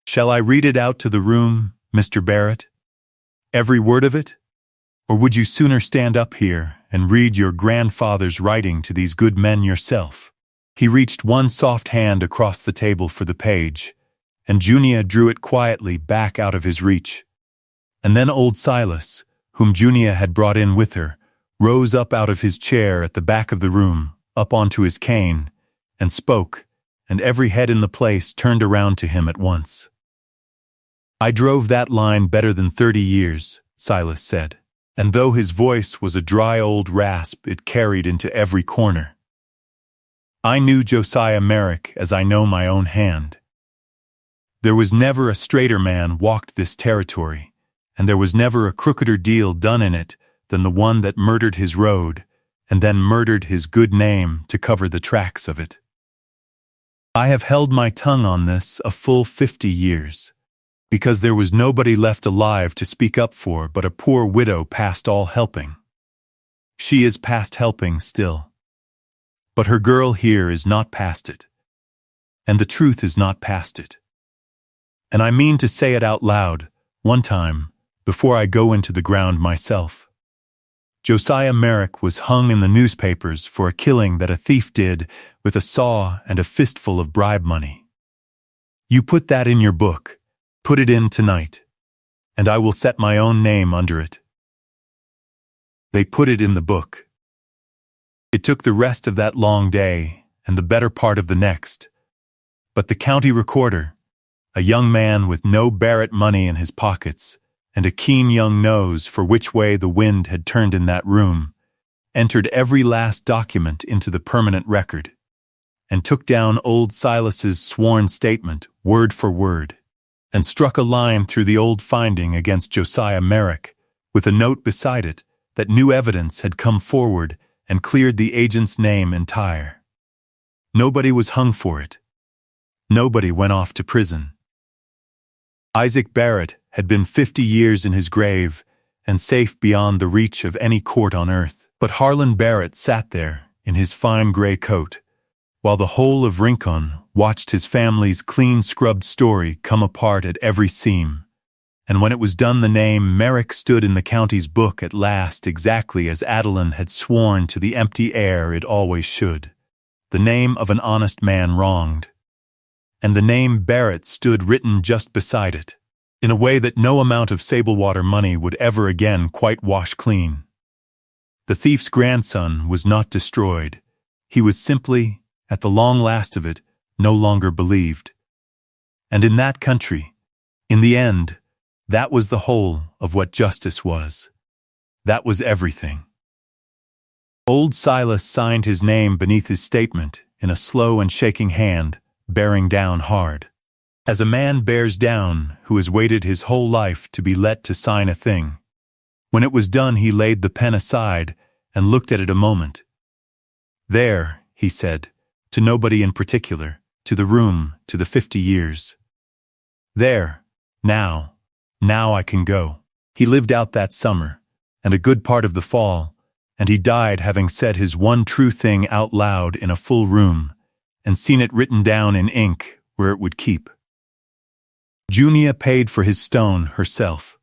Shall I read it out to the room, Mr. Barrett? Every word of it? Or would you sooner stand up here and read your grandfather's writing to these good men yourself? He reached one soft hand across the table for the page, and Junia drew it quietly back out of his reach. And then old Silas, whom Junia had brought in with her, rose up out of his chair at the back of the room, up onto his cane, and spoke, and every head in the place turned around to him at once. I drove that line better than 30 years, Silas said, and though his voice was a dry old rasp, it carried into every corner. I knew Josiah Merrick as I know my own hand. There was never a straighter man walked this territory, and there was never a crookeder deal done in it than the one that murdered his road, and then murdered his good name to cover the tracks of it. I have held my tongue on this a full 50 years, because there was nobody left alive to speak up for but a poor widow past all helping. She is past helping still. But her girl here is not past it, and the truth is not past it. And I mean to say it out loud, one time, before I go into the ground myself. Josiah Merrick was hung in the newspapers for a killing that a thief did with a saw and a fistful of bribe money. You put that in your book, put it in tonight, and I will set my own name under it. They put it in the book. It took the rest of that long day and the better part of the next, but the county recorder, a young man with no Barrett money in his pockets, and a keen young nose for which way the wind had turned in that room, entered every last document into the permanent record, and took down old Silas's sworn statement, word for word, and struck a line through the old finding against Josiah Merrick, with a note beside it that new evidence had come forward and cleared the agent's name entire. Nobody was hung for it. Nobody went off to prison. Isaac Barrett had been 50 years in his grave and safe beyond the reach of any court on earth. But Harlan Barrett sat there in his fine gray coat, while the whole of Rincon watched his family's clean-scrubbed story come apart at every seam, and when it was done the name Merrick stood in the county's book at last exactly as Adeline had sworn to the empty air it always should. The name of an honest man wronged. And the name Barrett stood written just beside it, in a way that no amount of Sablewater money would ever again quite wash clean. The thief's grandson was not destroyed. He was simply, at the long last of it, no longer believed. And in that country, in the end, that was the whole of what justice was. That was everything. Old Silas signed his name beneath his statement in a slow and shaking hand, bearing down hard. As a man bears down who has waited his whole life to be let to sign a thing. When it was done, he laid the pen aside and looked at it a moment. There, he said, to nobody in particular, to the room, to the 50 years. There, now I can go. He lived out that summer, and a good part of the fall, and he died having said his one true thing out loud in a full room, and seen it written down in ink where it would keep. Junia paid for his stone herself.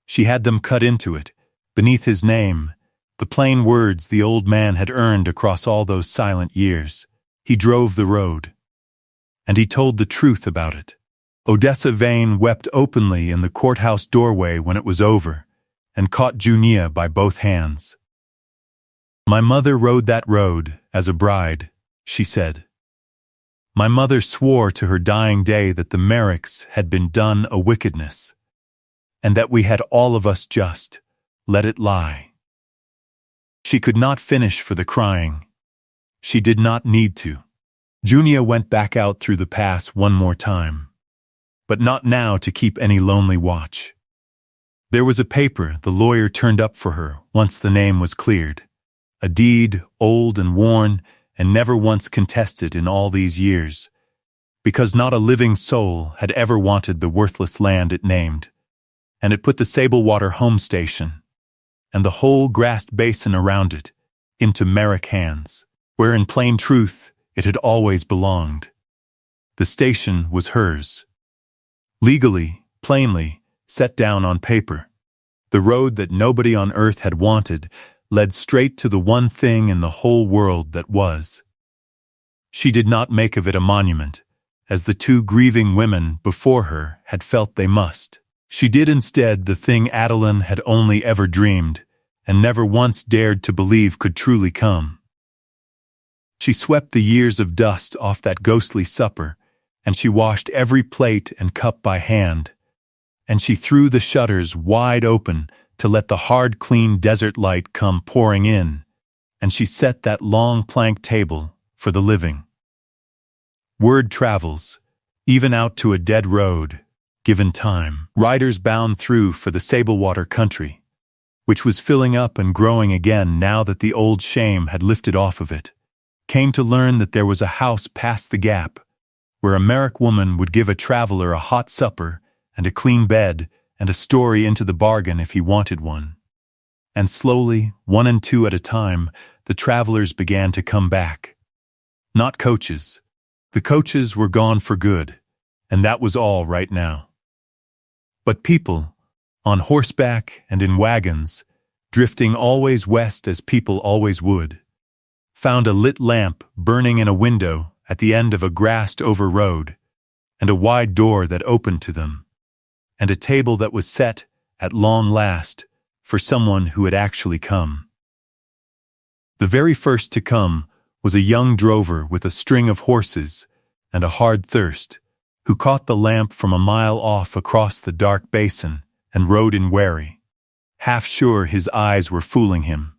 She had them cut into it, beneath his name, the plain words the old man had earned across all those silent years. He drove the road. And he told the truth about it. Odessa Vane wept openly in the courthouse doorway when it was over, and caught Junia by both hands. My mother rode that road as a bride, she said. My mother swore to her dying day that the Merricks had been done a wickedness, and that we had all of us just let it lie. She could not finish for the crying. She did not need to. Junia went back out through the pass one more time, but not now to keep any lonely watch. There was a paper the lawyer turned up for her once the name was cleared, a deed old and worn and never once contested in all these years, because not a living soul had ever wanted the worthless land it named, and it put the Sablewater home station, and the whole grassed basin around it, into Merrick hands, where in plain truth it had always belonged. The station was hers. Legally, plainly, set down on paper. The road that nobody on earth had wanted led straight to the one thing in the whole world that was. She did not make of it a monument, as the two grieving women before her had felt they must. She did instead the thing Adeline had only ever dreamed, and never once dared to believe could truly come. She swept the years of dust off that ghostly supper, and she washed every plate and cup by hand, and she threw the shutters wide open to let the hard, clean desert light come pouring in, and she set that long plank table for the living. Word travels, even out to a dead road, given time. Riders bound through for the Sablewater country, which was filling up and growing again now that the old shame had lifted off of it, came to learn that there was a house past the gap, where a Merrick woman would give a traveler a hot supper and a clean bed and a story into the bargain if he wanted one. And slowly, one and two at a time, the travelers began to come back. Not coaches. The coaches were gone for good, and that was all right now. But people, on horseback and in wagons, drifting always west as people always would, found a lit lamp burning in a window at the end of a grassed-over road, and a wide door that opened to them, and a table that was set, at long last, for someone who had actually come. The very first to come was a young drover with a string of horses and a hard thirst, who caught the lamp from a mile off across the dark basin and rode in wary, half sure his eyes were fooling him.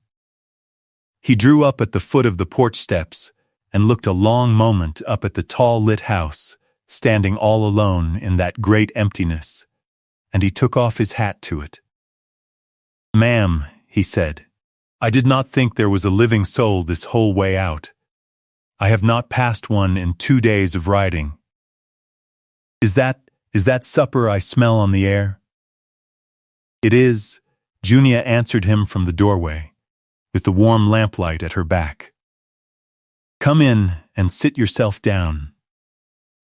He drew up at the foot of the porch steps and looked a long moment up at the tall lit house, standing all alone in that great emptiness, and he took off his hat to it. "Ma'am," he said, "I did not think there was a living soul this whole way out. I have not passed one in 2 days of riding. Is that supper I smell on the air?" "It is," Junia answered him from the doorway, with the warm lamplight at her back. "Come in and sit yourself down.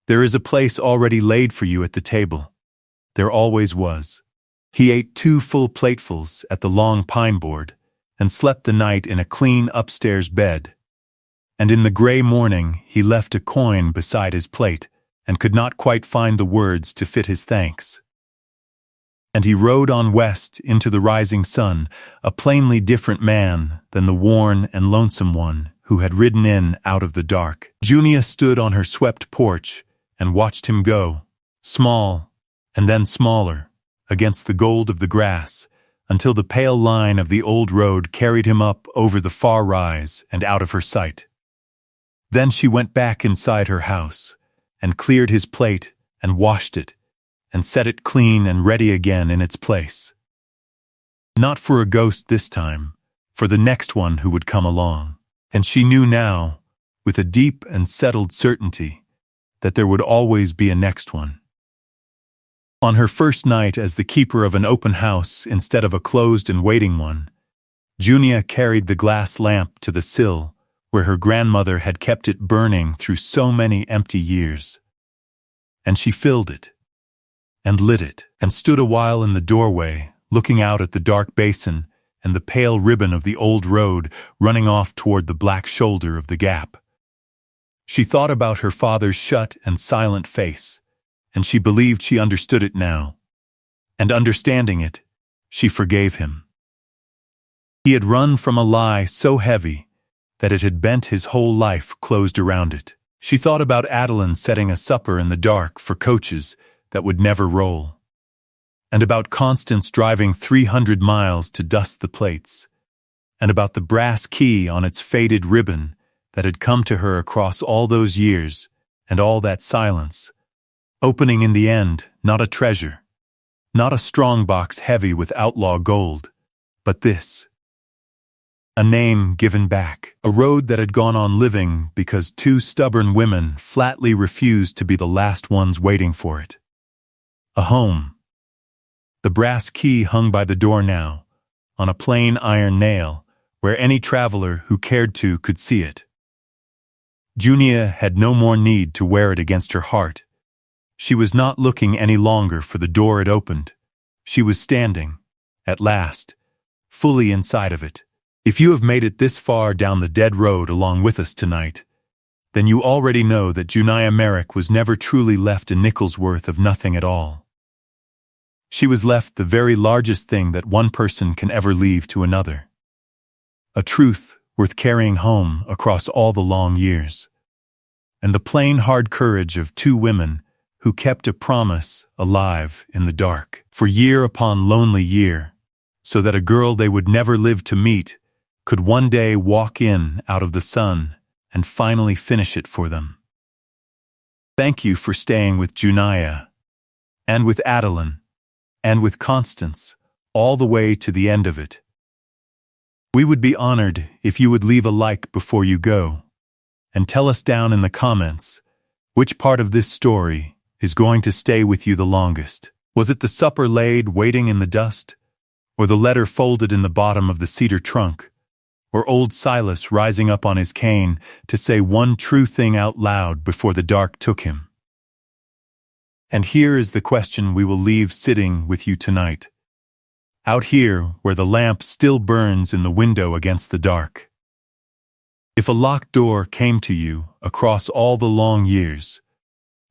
There is a place already laid for you at the table. There always was." He ate 2 full platefuls at the long pine board and slept the night in a clean upstairs bed. And in the gray morning he left a coin beside his plate and could not quite find the words to fit his thanks. And he rode on west into the rising sun, a plainly different man than the worn and lonesome one who had ridden in out of the dark. Junia stood on her swept porch and watched him go, small and then smaller, against the gold of the grass, until the pale line of the old road carried him up over the far rise and out of her sight. Then she went back inside her house and cleared his plate and washed it and set it clean and ready again in its place. Not for a ghost this time, for the next one who would come along. And she knew now, with a deep and settled certainty, that there would always be a next one. On her first night as the keeper of an open house instead of a closed and waiting one, Junia carried the glass lamp to the sill where her grandmother had kept it burning through so many empty years. And she filled it, and lit it, and stood a while in the doorway, looking out at the dark basin and the pale ribbon of the old road running off toward the black shoulder of the gap. She thought about her father's shut and silent face, and she believed she understood it now. And understanding it, she forgave him. He had run from a lie so heavy that it had bent his whole life closed around it. She thought about Adeline setting a supper in the dark for coaches that would never roll, and about Constance driving 300 miles to dust the plates, and about the brass key on its faded ribbon that had come to her across all those years and all that silence, opening in the end not a treasure, not a strong box heavy with outlaw gold, but this. A name given back, a road that had gone on living because 2 stubborn women flatly refused to be the last ones waiting for it. A home. The brass key hung by the door now, on a plain iron nail, where any traveler who cared to could see it. Junia had no more need to wear it against her heart. She was not looking any longer for the door it opened. She was standing, at last, fully inside of it. If you have made it this far down the dead road along with us tonight, then you already know that Junia Merrick was never truly left a nickel's worth of nothing at all. She was left the very largest thing that one person can ever leave to another. A truth worth carrying home across all the long years. And the plain hard courage of 2 women who kept a promise alive in the dark for year upon lonely year, so that a girl they would never live to meet could one day walk in out of the sun and finally finish it for them. Thank you for staying with Junia, and with Adeline, and with Constance, all the way to the end of it. We would be honored if you would leave a like before you go, and tell us down in the comments which part of this story is going to stay with you the longest. Was it the supper laid waiting in the dust, or the letter folded in the bottom of the cedar trunk, or old Silas rising up on his cane to say one true thing out loud before the dark took him? And here is the question we will leave sitting with you tonight, out here where the lamp still burns in the window against the dark. If a locked door came to you across all the long years,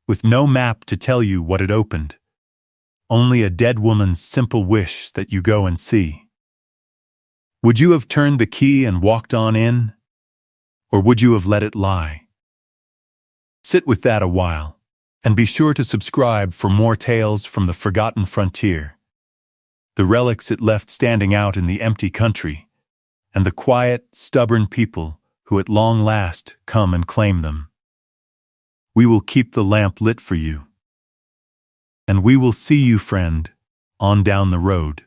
with no map to tell you what it opened, only a dead woman's simple wish that you go and see, would you have turned the key and walked on in, or would you have let it lie? Sit with that a while. And be sure to subscribe for more tales from the forgotten frontier, the relics it left standing out in the empty country, and the quiet, stubborn people who at long last come and claim them. We will keep the lamp lit for you. And we will see you, friend, on down the road.